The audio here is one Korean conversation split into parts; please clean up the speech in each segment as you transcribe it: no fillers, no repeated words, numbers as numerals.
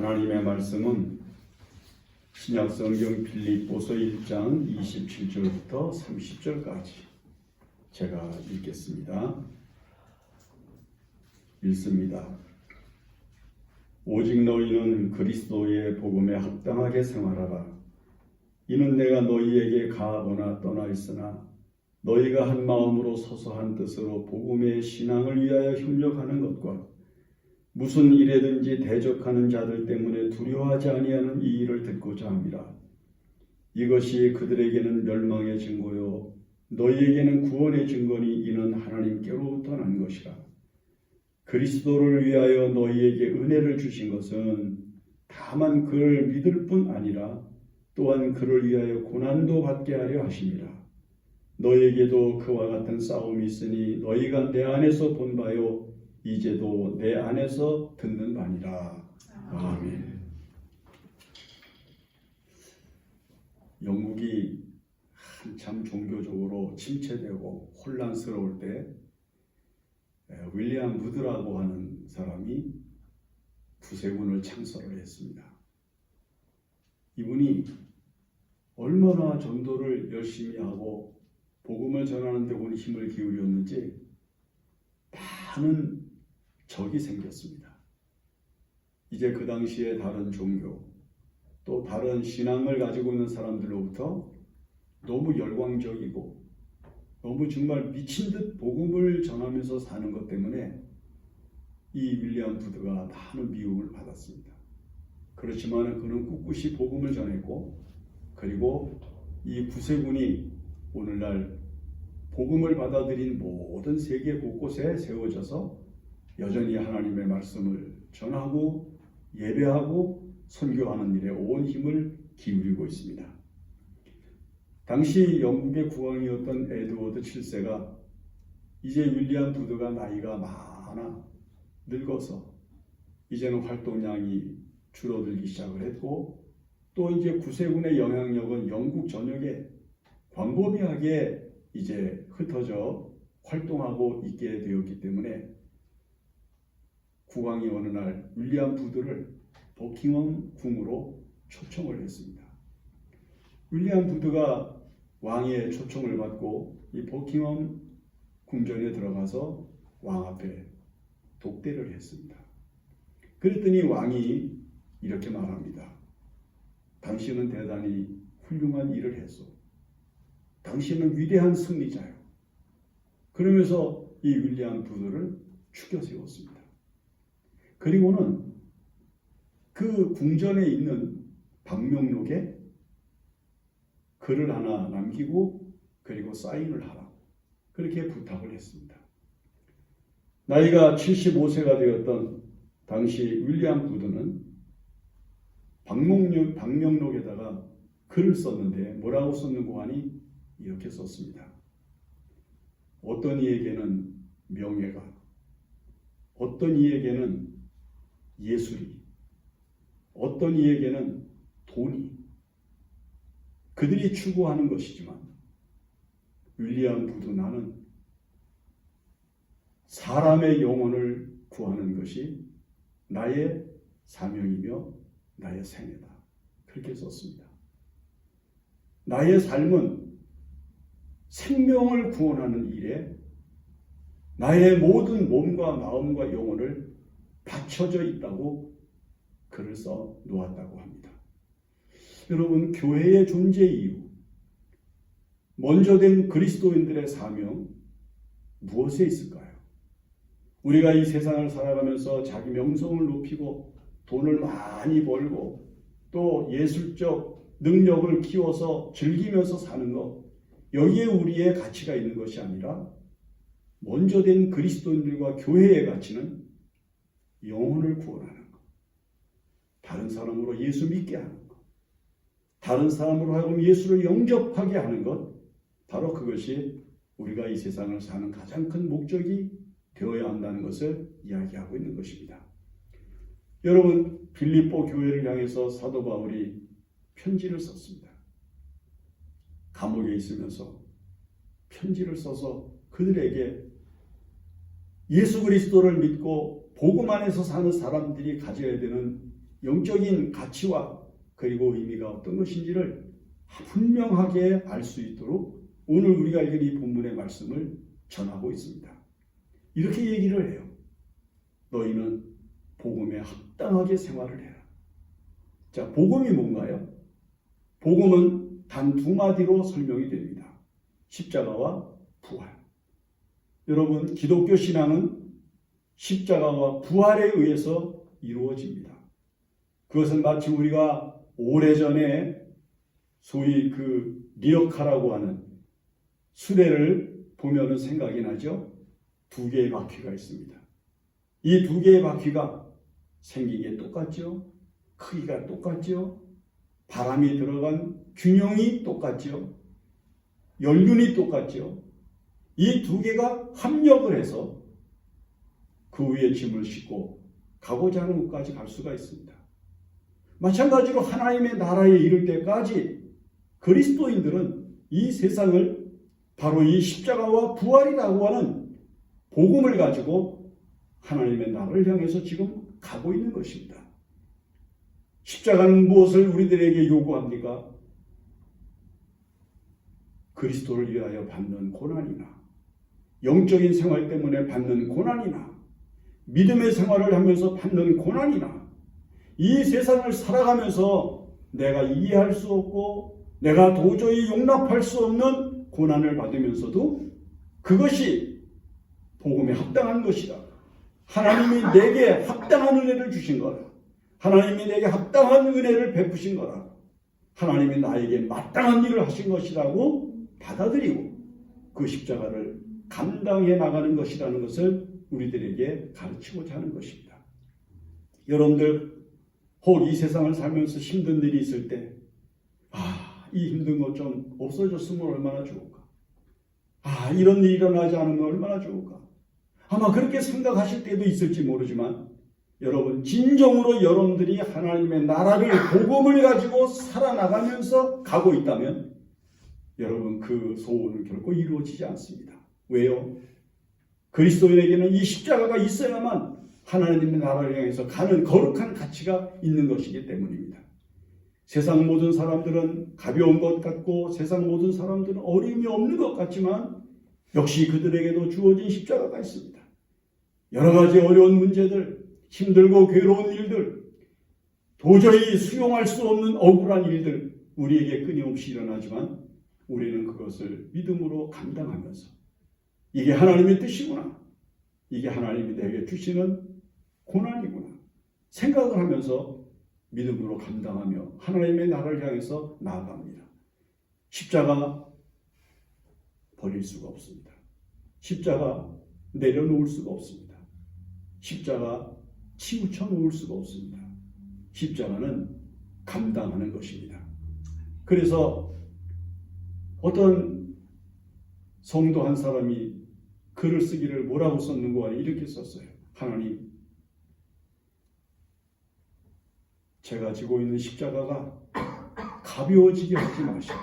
하나님의 말씀은 신약성경 빌립보서 1장 27절부터 30절까지 제가 읽겠습니다. 읽습니다. 오직 너희는 그리스도의 복음에 합당하게 생활하라. 이는 내가 너희에게 가거나 떠나 있으나 너희가 한 마음으로 서서 한 뜻으로 복음의 신앙을 위하여 협력하는 것과 무슨 일에든지 대적하는 자들 때문에 두려워하지 아니하는 이 일을 듣고자 함이라. 이것이 그들에게는 멸망의 증거요 너희에게는 구원의 증거니 이는 하나님께로부터 난 것이라. 그리스도를 위하여 너희에게 은혜를 주신 것은 다만 그를 믿을 뿐 아니라 또한 그를 위하여 고난도 받게 하려 하심이라. 너희에게도 그와 같은 싸움이 있으니 너희가 내 안에서 본 바요 이제도 내 안에서 듣는 바니라. 아멘. 영국이 한참 종교적으로 침체되고 혼란스러울 때 윌리엄 무드라고 하는 사람이 구세군을 창설을 했습니다. 이분이 얼마나 전도를 열심히 하고 복음을 전하는 데 온 힘을 기울였는지 많은 적이 생겼습니다. 이제 그 당시에 다른 종교 또 다른 신앙을 가지고 있는 사람들로부터 너무 열광적이고 너무 정말 미친 듯 복음을 전하면서 사는 것 때문에 이 윌리엄 부드가 많은 미움을 받았습니다. 그렇지만 그는 꿋꿋이 복음을 전했고 그리고 이 구세군이 오늘날 복음을 받아들인 모든 세계 곳곳에 세워져서 여전히 하나님의 말씀을 전하고 예배하고 선교하는 일에 온 힘을 기울이고 있습니다. 당시 영국의 국왕이었던 에드워드 7세가 이제 윌리엄 부드가 나이가 많아 늙어서 이제는 활동량이 줄어들기 시작을 했고 또 이제 구세군의 영향력은 영국 전역에 광범위하게 이제 흩어져 활동하고 있게 되었기 때문에 국왕이 어느 날 윌리엄 부드를 버킹엄 궁으로 초청을 했습니다. 윌리엄 부드가 왕의 초청을 받고 이 버킹엄 궁전에 들어가서 왕 앞에 독대를 했습니다. 그랬더니 왕이 이렇게 말합니다. 당신은 대단히 훌륭한 일을 했어. 당신은 위대한 승리자요. 그러면서 이 윌리엄 부드를 추켜 세웠습니다. 그리고는 그 궁전에 있는 방명록에 글을 하나 남기고 그리고 사인을 하라고 그렇게 부탁을 했습니다. 나이가 75세가 되었던 당시 윌리엄 부드는 방명록에다가 글을 썼는데 뭐라고 썼는고 하니 이렇게 썼습니다. 어떤 이에게는 명예가, 어떤 이에게는 예술이, 어떤 이에게는 돈이 그들이 추구하는 것이지만 윌리엄 부드 나는 사람의 영혼을 구하는 것이 나의 사명이며 나의 생애다. 그렇게 썼습니다. 나의 삶은 생명을 구원하는 일에 나의 모든 몸과 마음과 영혼을 바쳐져 있다고 글을 써 놓았다고 합니다. 여러분, 교회의 존재 이유, 먼저 된 그리스도인들의 사명 무엇에 있을까요? 우리가 이 세상을 살아가면서 자기 명성을 높이고 돈을 많이 벌고 또 예술적 능력을 키워서 즐기면서 사는 것, 여기에 우리의 가치가 있는 것이 아니라 먼저 된 그리스도인들과 교회의 가치는 영혼을 구원하는 것, 다른 사람으로 예수 믿게 하는 것, 다른 사람으로 하여금 예수를 영접하게 하는 것, 바로 그것이 우리가 이 세상을 사는 가장 큰 목적이 되어야 한다는 것을 이야기하고 있는 것입니다. 여러분, 빌립보 교회를 향해서 사도 바울이 편지를 썼습니다. 감옥에 있으면서 편지를 써서 그들에게 예수 그리스도를 믿고 복음 안에서 사는 사람들이 가져야 되는 영적인 가치와 그리고 의미가 어떤 것인지를 분명하게 알 수 있도록 오늘 우리가 읽은 이 본문의 말씀을 전하고 있습니다. 이렇게 얘기를 해요. 너희는 복음에 합당하게 생활을 해라. 자, 복음이 뭔가요? 복음은 단 두 마디로 설명이 됩니다. 십자가와 부활. 여러분, 기독교 신앙은 십자가와 부활에 의해서 이루어집니다. 그것은 마치 우리가 오래전에 소위 그 리어카라고 하는 수레를 보면은 생각이 나죠. 두 개의 바퀴가 있습니다. 이 두 개의 바퀴가 생긴 게 똑같죠. 크기가 똑같죠. 바람이 들어간 균형이 똑같죠. 연륜이 똑같죠. 이 두 개가 합력을 해서 그 위에 짐을 싣고 가고자 하는 곳까지 갈 수가 있습니다. 마찬가지로 하나님의 나라에 이를 때까지 그리스도인들은 이 세상을 바로 이 십자가와 부활이라고 하는 복음을 가지고 하나님의 나라를 향해서 지금 가고 있는 것입니다. 십자가는 무엇을 우리들에게 요구합니까? 그리스도를 위하여 받는 고난이나 영적인 생활 때문에 받는 고난이나 믿음의 생활을 하면서 받는 고난이나 이 세상을 살아가면서 내가 이해할 수 없고 내가 도저히 용납할 수 없는 고난을 받으면서도 그것이 복음에 합당한 것이다. 하나님이 내게 합당한 은혜를 주신 거다. 하나님이 내게 합당한 은혜를 베푸신 거다. 하나님이 나에게 마땅한 일을 하신 것이라고 받아들이고 그 십자가를 감당해 나가는 것이라는 것을 우리들에게 가르치고자 하는 것입니다. 여러분들 혹 이 세상을 살면서 힘든 일이 있을 때 이 힘든 것 좀 없어졌으면 얼마나 좋을까? 이런 일이 일어나지 않으면 얼마나 좋을까? 아마 그렇게 생각하실 때도 있을지 모르지만 여러분 진정으로 여러분들이 하나님의 나라를 복음을 가지고 살아나가면서 가고 있다면 여러분 그 소원은 결코 이루어지지 않습니다. 왜요? 그리스도인에게는 이 십자가가 있어야만 하나님의 나라를 향해서 가는 거룩한 가치가 있는 것이기 때문입니다. 세상 모든 사람들은 가벼운 것 같고 세상 모든 사람들은 어려움이 없는 것 같지만 역시 그들에게도 주어진 십자가가 있습니다. 여러 가지 어려운 문제들, 힘들고 괴로운 일들, 도저히 수용할 수 없는 억울한 일들 우리에게 끊임없이 일어나지만 우리는 그것을 믿음으로 감당하면서 이게 하나님의 뜻이구나. 이게 하나님이 내게 주시는 고난이구나. 생각을 하면서 믿음으로 감당하며 하나님의 나라를 향해서 나아갑니다. 십자가 버릴 수가 없습니다. 십자가 내려놓을 수가 없습니다. 십자가 치우쳐 놓을 수가 없습니다. 십자가는 감당하는 것입니다. 그래서 어떤 성도 한 사람이 글을 쓰기를 뭐라고 썼는가 이렇게 썼어요. 하나님, 제가 지고 있는 십자가가 가벼워지게 하지 마시고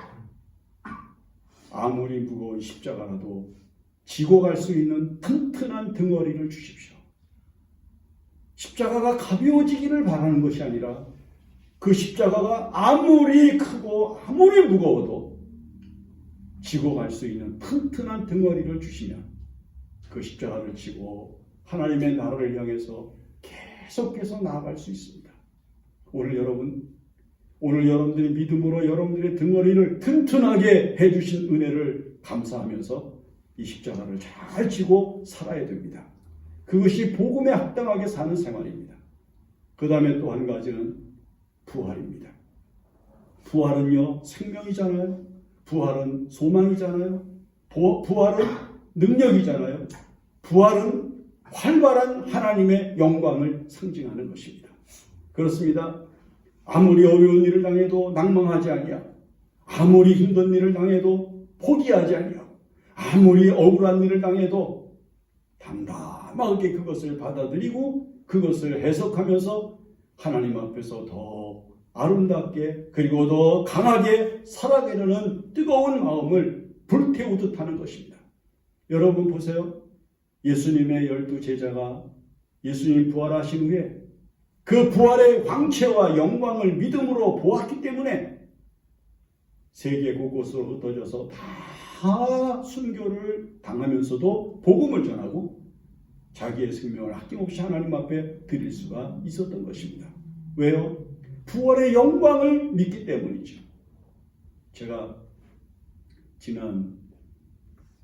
아무리 무거운 십자가라도 지고 갈 수 있는 튼튼한 덩어리를 주십시오. 십자가가 가벼워지기를 바라는 것이 아니라 그 십자가가 아무리 크고 아무리 무거워도 지고 갈 수 있는 튼튼한 덩어리를 주시면 그 십자가를 지고 하나님의 나라를 향해서 계속해서 나아갈 수 있습니다. 오늘 여러분들이 믿음으로 여러분들의 덩어리를 튼튼하게 해주신 은혜를 감사하면서 이 십자가를 잘 지고 살아야 됩니다. 그것이 복음에 합당하게 사는 생활입니다. 그 다음에 또 한 가지는 부활입니다. 부활은요, 생명이잖아요. 부활은 소망이잖아요. 부활은 능력이잖아요. 부활은 활발한 하나님의 영광을 상징하는 것입니다. 그렇습니다. 아무리 어려운 일을 당해도 낭망하지 아니하고 아무리 힘든 일을 당해도 포기하지 아니하고 아무리 억울한 일을 당해도 담담하게 그것을 받아들이고 그것을 해석하면서 하나님 앞에서 더 아름답게 그리고 더 강하게 살아가려는 뜨거운 마음을 불태우듯 하는 것입니다. 여러분 보세요. 예수님의 12 제자가 예수님 부활하신 후에 그 부활의 광채와 영광을 믿음으로 보았기 때문에 세계 곳곳으로 흩어져서 다 순교를 당하면서도 복음을 전하고 자기의 생명을 아낌없이 하나님 앞에 드릴 수가 있었던 것입니다. 왜요? 부활의 영광을 믿기 때문이죠. 제가 지난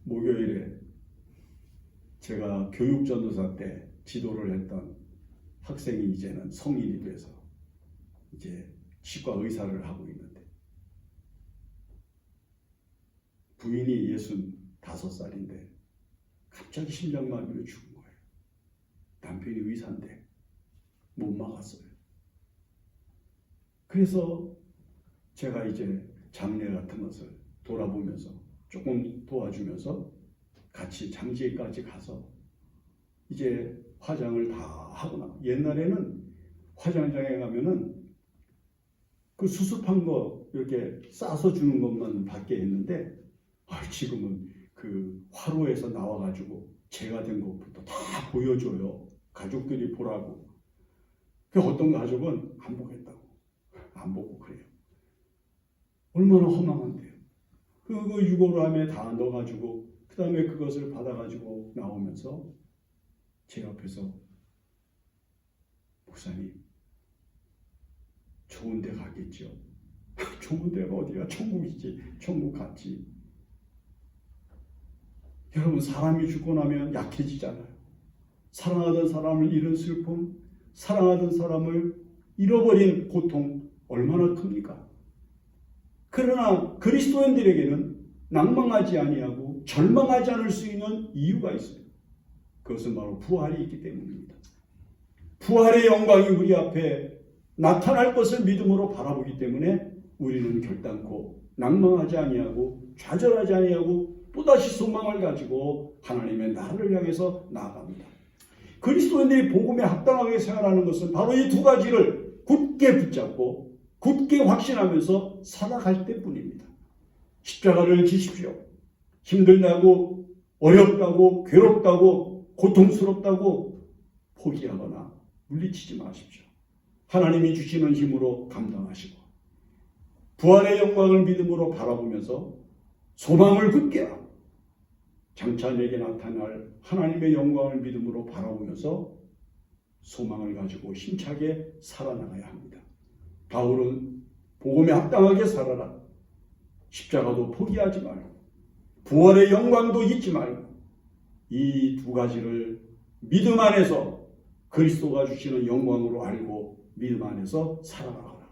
목요일에 제가 교육전도사 때 지도를 했던 학생이 이제는 성인이 돼서 이제 치과 의사를 하고 있는데 부인이 65살인데 갑자기 심장마비로 죽은 거예요. 남편이 의사인데 못 막았어요. 그래서 제가 이제 장례 같은 것을 돌아보면서 조금 도와주면서 같이 장지까지 가서 이제 화장을 다 하거나, 옛날에는 화장장에 가면은 그 수습한 거 이렇게 싸서 주는 것만 받게 했는데 지금은 그 화로에서 나와가지고 제가 된 것부터 다 보여줘요. 가족들이 보라고. 어떤 가족은 안 보겠다고, 안 보고 그래요. 얼마나 허망한데요. 그거 유골함에 다 넣어가지고 그 다음에 그것을 받아가지고 나오면서 제 옆에서 목사님 좋은 데 가겠죠. 좋은 데가 어디야? 천국이지. 천국 갔지. 여러분, 사람이 죽고 나면 약해지잖아요. 사랑하던 사람을 잃은 슬픔, 사랑하던 사람을 잃어버린 고통 얼마나 큽니까? 그러나 그리스도인들에게는 낭망하지 아니하고 절망하지 않을 수 있는 이유가 있어요. 그것은 바로 부활이 있기 때문입니다. 부활의 영광이 우리 앞에 나타날 것을 믿음으로 바라보기 때문에 우리는 결단코 낭망하지 아니하고 좌절하지 아니하고 또다시 소망을 가지고 하나님의 나라를 향해서 나아갑니다. 그리스도인들이 복음에 합당하게 생활하는 것은 바로 이 두 가지를 굳게 붙잡고 굳게 확신하면서 살아갈 때뿐입니다. 십자가를 지십시오. 힘들다고 어렵다고 괴롭다고 고통스럽다고 포기하거나 물리치지 마십시오. 하나님이 주시는 힘으로 감당하시고 부활의 영광을 믿음으로 바라보면서 소망을 굳게 하고 장차 내게 나타날 하나님의 영광을 믿음으로 바라보면서 소망을 가지고 힘차게 살아나가야 합니다. 바울은 복음에 합당하게 살아라. 십자가도 포기하지 말고 부활의 영광도 잊지 말고 이 두 가지를 믿음 안에서 그리스도가 주시는 영광으로 알고 믿음 안에서 살아가라.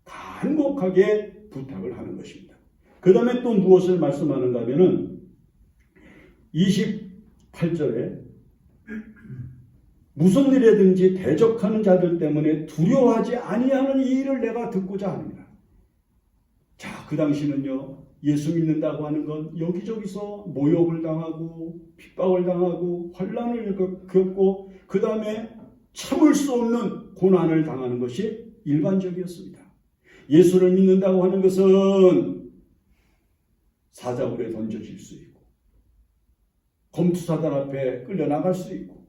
간곡하게 부탁을 하는 것입니다. 그 다음에 또 무엇을 말씀하는가 하면은 28절에 무슨 일에든지 대적하는 자들 때문에 두려워하지 아니하는 이 일을 내가 듣고자 합니다. 자, 그 당시는요, 예수 믿는다고 하는 건 여기저기서 모욕을 당하고 핍박을 당하고 환난을 겪고 그 다음에 참을 수 없는 고난을 당하는 것이 일반적이었습니다. 예수를 믿는다고 하는 것은 사자굴에 던져질 수 있고 검투사단 앞에 끌려나갈 수 있고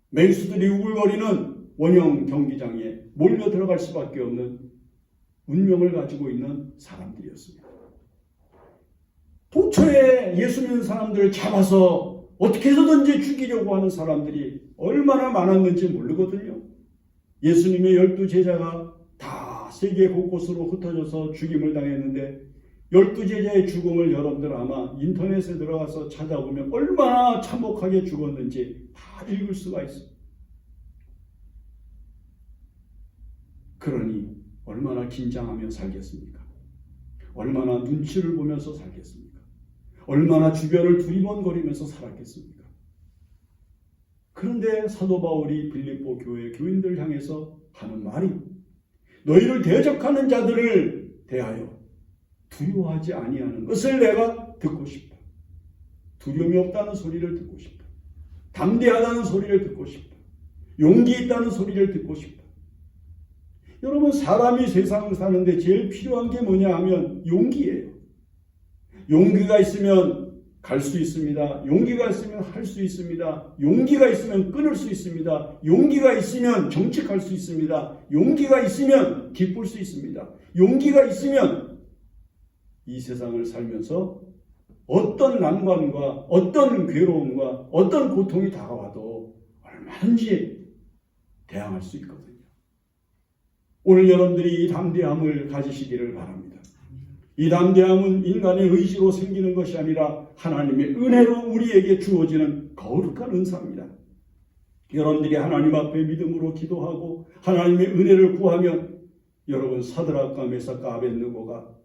맹수들이 우글거리는 원형 경기장에 몰려 들어갈 수밖에 없는 운명을 가지고 있는 사람들이었습니다. 도처에 예수 믿는 사람들을 잡아서 어떻게 해서든지 죽이려고 하는 사람들이 얼마나 많았는지 모르거든요. 예수님의 12제자가 다 세계 곳곳으로 흩어져서 죽임을 당했는데 12제자의 죽음을 여러분들 아마 인터넷에 들어가서 찾아보면 얼마나 참혹하게 죽었는지 다 읽을 수가 있어요. 그러니 얼마나 긴장하며 살겠습니까? 얼마나 눈치를 보면서 살겠습니까? 얼마나 주변을 두리번거리면서 살았겠습니까? 그런데 사도 바울이 빌립보 교회 교인들 향해서 하는 말이 너희를 대적하는 자들을 대하여 두려워하지 아니하는 것을 내가 듣고 싶다. 두려움이 없다는 소리를 듣고 싶다. 담대하다는 소리를 듣고 싶다. 용기 있다는 소리를 듣고 싶다. 여러분, 사람이 세상을 사는데 제일 필요한 게 뭐냐 하면 용기예요. 용기가 있으면 갈 수 있습니다. 용기가 있으면 할 수 있습니다. 용기가 있으면 끊을 수 있습니다. 용기가 있으면 정직할 수 있습니다. 용기가 있으면 기쁠 수 있습니다. 용기가 있으면 이 세상을 살면서 어떤 난관과 어떤 괴로움과 어떤 고통이 다가와도 얼마든지 대항할 수 있거든요. 오늘 여러분들이 이 담대함을 가지시기를 바랍니다. 이 담대함은 인간의 의지로 생기는 것이 아니라 하나님의 은혜로 우리에게 주어지는 거룩한 은사입니다. 여러분들이 하나님 앞에 믿음으로 기도하고 하나님의 은혜를 구하면 여러분 사드락과 메삭과 아벳느고가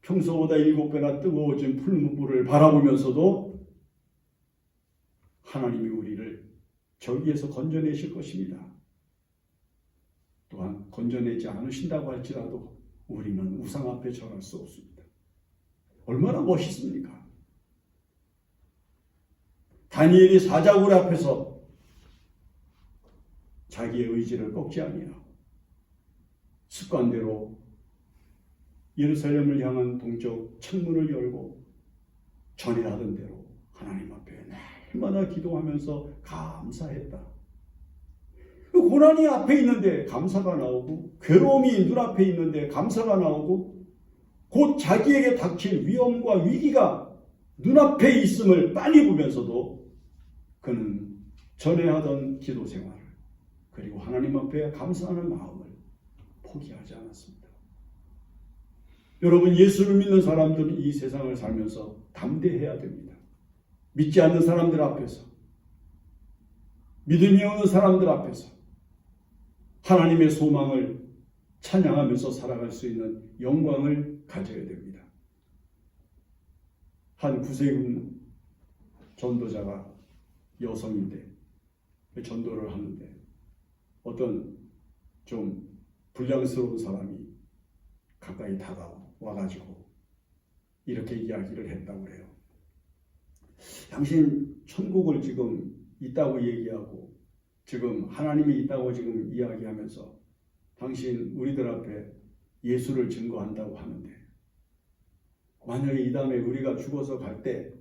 평소보다 7배나 뜨거워진 풀무불을 바라보면서도 하나님이 우리를 저기에서 건져내실 것입니다. 또한 건져내지 않으신다고 할지라도 우리는 우상 앞에 절할 수 없습니다. 얼마나 멋있습니까? 다니엘이 사자굴 앞에서 자기의 의지를 꺾지 아니하고 습관대로 예루살렘을 향한 동쪽 창문을 열고 전에 하던 대로 하나님 앞에 날마다 기도하면서 감사했다. 고난이 앞에 있는데 감사가 나오고 괴로움이 눈앞에 있는데 감사가 나오고 곧 자기에게 닥칠 위험과 위기가 눈앞에 있음을 빤히 보면서도 그는 전에 하던 기도 생활을 그리고 하나님 앞에 감사하는 마음을 포기하지 않았습니다. 여러분, 예수를 믿는 사람들은 이 세상을 살면서 담대해야 됩니다. 믿지 않는 사람들 앞에서, 믿음이 없는 사람들 앞에서 하나님의 소망을 찬양하면서 살아갈 수 있는 영광을 가져야 됩니다. 한 구세군 전도자가 여성인데 전도를 하는데 어떤 좀 불량스러운 사람이 가까이 다가와가지고 이렇게 이야기를 했다고 그래요. 당신 천국을 지금 있다고 얘기하고 지금 하나님이 있다고 지금 이야기하면서 당신 우리들 앞에 예수를 증거한다고 하는데 만약에 이 다음에 우리가 죽어서 갈 때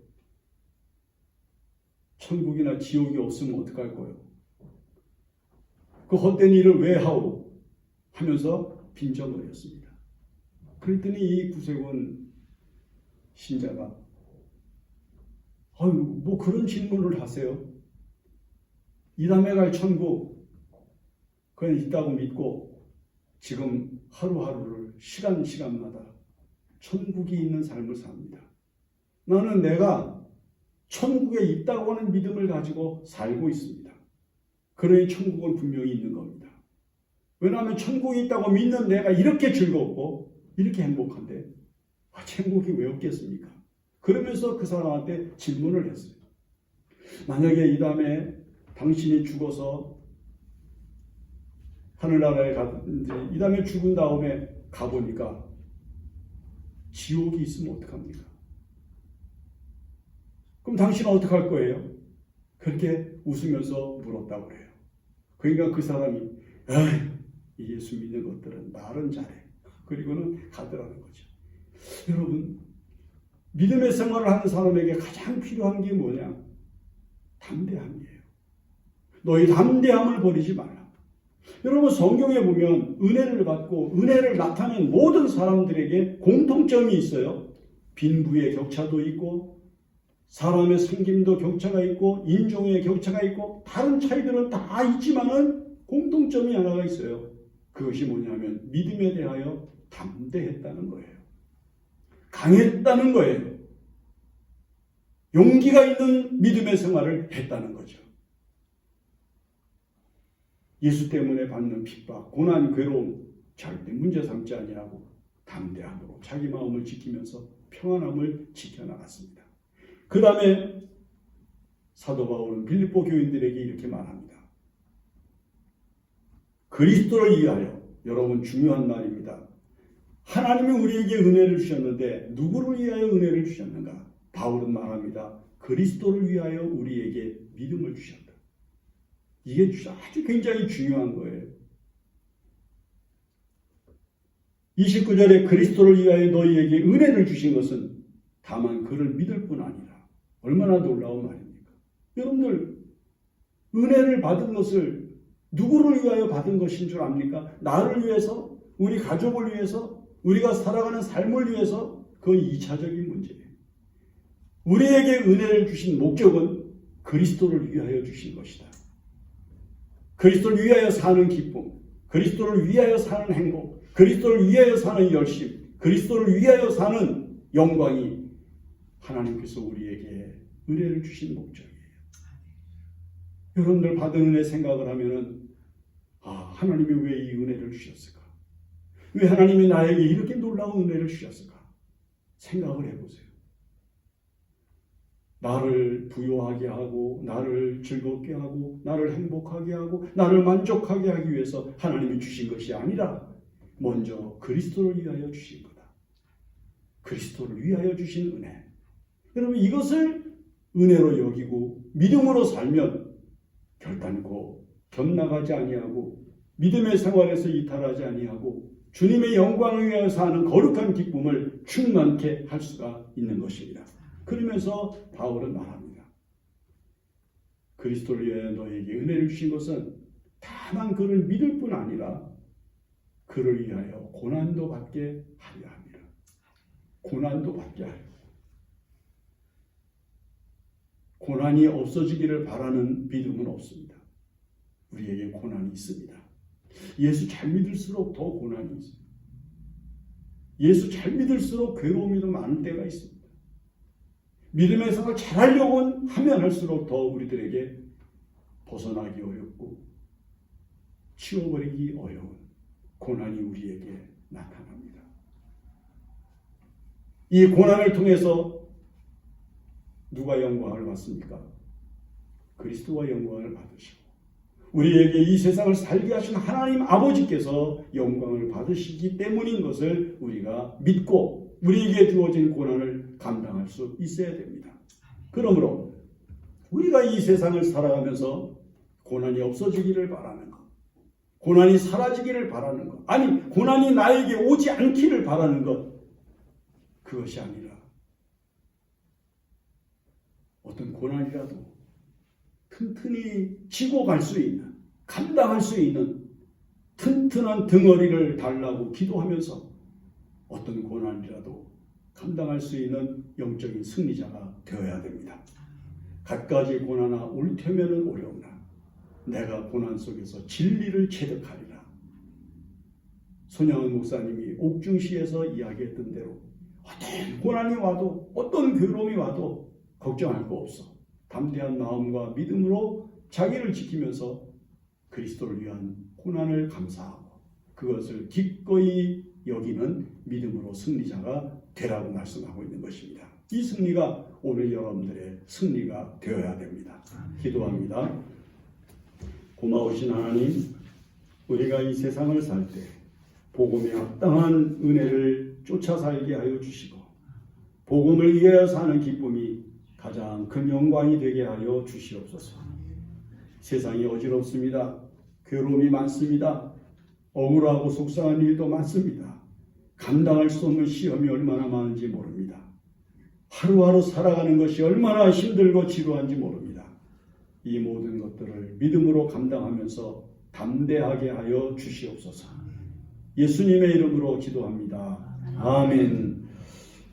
천국이나 지옥이 없으면 어떡할 거예요? 그 헛된 일을 왜 하오? 하면서 빈정거렸습니다. 그랬더니 이 구세군 신자가 아유, 뭐 그런 질문을 하세요? 이 다음에 갈 천국 그냥 있다고 믿고 지금 하루하루를 시간마다 천국이 있는 삶을 삽니다. 나는 내가 천국에 있다고 하는 믿음을 가지고 살고 있습니다. 그러니 천국은 분명히 있는 겁니다. 왜냐하면 천국이 있다고 믿는 내가 이렇게 즐겁고 이렇게 행복한데 천국이 왜 없겠습니까? 그러면서 그 사람한테 질문을 했어요. 만약에 이 다음에 당신이 죽어서 하늘나라에 갔는데 이 다음에 죽은 다음에 가보니까 지옥이 있으면 어떡합니까? 그럼 당신은 어떡할 거예요? 그렇게 웃으면서 물었다고 그래요. 그러니까 그 사람이 이 예수 믿는 것들은 말은 잘해. 그리고는 가더라는 거죠. 여러분, 믿음의 생활을 하는 사람에게 가장 필요한 게 뭐냐? 담대함이에요. 너희 담대함을 버리지 말라. 여러분, 성경에 보면 은혜를 받고 은혜를 나타낸 모든 사람들에게 공통점이 있어요. 빈부의 격차도 있고 사람의 생김도 격차가 있고 인종의 격차가 있고 다른 차이들은 다 있지만은 공통점이 하나가 있어요. 그것이 뭐냐면 믿음에 대하여 담대했다는 거예요. 강했다는 거예요. 용기가 있는 믿음의 생활을 했다는 거죠. 예수 때문에 받는 핍박, 고난, 괴로움 절대 문제 삼지 아니하고 담대함으로 자기 마음을 지키면서 평안함을 지켜나갔습니다. 그 다음에 사도 바울은 빌립보 교인들에게 이렇게 말합니다. 그리스도를 위하여, 여러분 중요한 말입니다. 하나님이 우리에게 은혜를 주셨는데 누구를 위하여 은혜를 주셨는가? 바울은 말합니다. 그리스도를 위하여 우리에게 믿음을 주셨다. 이게 아주 굉장히 중요한 거예요. 29절에 그리스도를 위하여 너희에게 은혜를 주신 것은 다만 그를 믿을 뿐 아니라 얼마나 놀라운 말입니까? 여러분들 은혜를 받은 것을 누구를 위하여 받은 것인 줄 압니까? 나를 위해서? 우리 가족을 위해서? 우리가 살아가는 삶을 위해서? 그건 2차적인 문제예요. 우리에게 은혜를 주신 목적은 그리스도를 위하여 주신 것이다. 그리스도를 위하여 사는 기쁨, 그리스도를 위하여 사는 행복, 그리스도를 위하여 사는 열심, 그리스도를 위하여 사는 영광이 하나님께서 우리에게 은혜를 주신 목적이에요. 여러분들 받은 은혜 생각을 하면은 하나님이 왜 이 은혜를 주셨을까? 왜 하나님이 나에게 이렇게 놀라운 은혜를 주셨을까? 생각을 해보세요. 나를 부요하게 하고 나를 즐겁게 하고 나를 행복하게 하고 나를 만족하게 하기 위해서 하나님이 주신 것이 아니라 먼저 그리스도를 위하여 주신 거다. 그리스도를 위하여 주신 은혜. 여러분 이것을 은혜로 여기고 믿음으로 살면 결단코 곁나가지 아니하고 믿음의 생활에서 이탈하지 아니하고 주님의 영광을 위하여 사는 거룩한 기쁨을 충만케 할 수가 있는 것입니다. 그러면서 바울은 말합니다. 그리스도를 위하여 너에게 은혜를 주신 것은 다만 그를 믿을 뿐 아니라 그를 위하여 고난도 받게 하려 합니다. 고난도 받게 하려. 고난이 없어지기를 바라는 믿음은 없습니다. 우리에게 고난이 있습니다. 예수 잘 믿을수록 더 고난이 있습니다. 예수 잘 믿을수록 괴로움이 더 많은 때가 있습니다. 믿음의 생활을 잘하려고 하면 할수록 더 우리들에게 벗어나기 어렵고 치워버리기 어려운 고난이 우리에게 나타납니다. 이 고난을 통해서 누가 영광을 받습니까? 그리스도와 영광을 받으시고 우리에게 이 세상을 살게 하신 하나님 아버지께서 영광을 받으시기 때문인 것을 우리가 믿고 우리에게 주어진 고난을 감당할 수 있어야 됩니다. 그러므로 우리가 이 세상을 살아가면서 고난이 없어지기를 바라는 것, 고난이 사라지기를 바라는 것, 아니 고난이 나에게 오지 않기를 바라는 것, 그것이 아니라 어떤 고난이라도 튼튼히 지고 갈 수 있는, 감당할 수 있는 튼튼한 덩어리를 달라고 기도하면서 어떤 고난이라도 감당할 수 있는 영적인 승리자가 되어야 됩니다. 갖가지 고난아 올 테면은 오려우나 내가 고난 속에서 진리를 체득하리라. 손양은 목사님이 옥중시에서 이야기했던 대로 어떤 고난이 와도 어떤 괴로움이 와도 걱정할 거 없어. 담대한 마음과 믿음으로 자기를 지키면서 그리스도를 위한 고난을 감사하고 그것을 기꺼이 여기는 믿음으로 승리자가 되라고 말씀하고 있는 것입니다. 이 승리가 오늘 여러분들의 승리가 되어야 됩니다. 기도합니다. 고마우신 하나님, 우리가 이 세상을 살 때 복음에 합당한 은혜를 쫓아 살게 하여 주시고 복음을 위하여 사는 기쁨이 가장 큰 영광이 되게 하여 주시옵소서. 세상이 어지럽습니다. 괴로움이 많습니다. 억울하고 속상한 일도 많습니다. 감당할 수 없는 시험이 얼마나 많은지 모릅니다. 하루하루 살아가는 것이 얼마나 힘들고 지루한지 모릅니다. 이 모든 것들을 믿음으로 감당하면서 담대하게 하여 주시옵소서. 예수님의 이름으로 기도합니다. 아멘.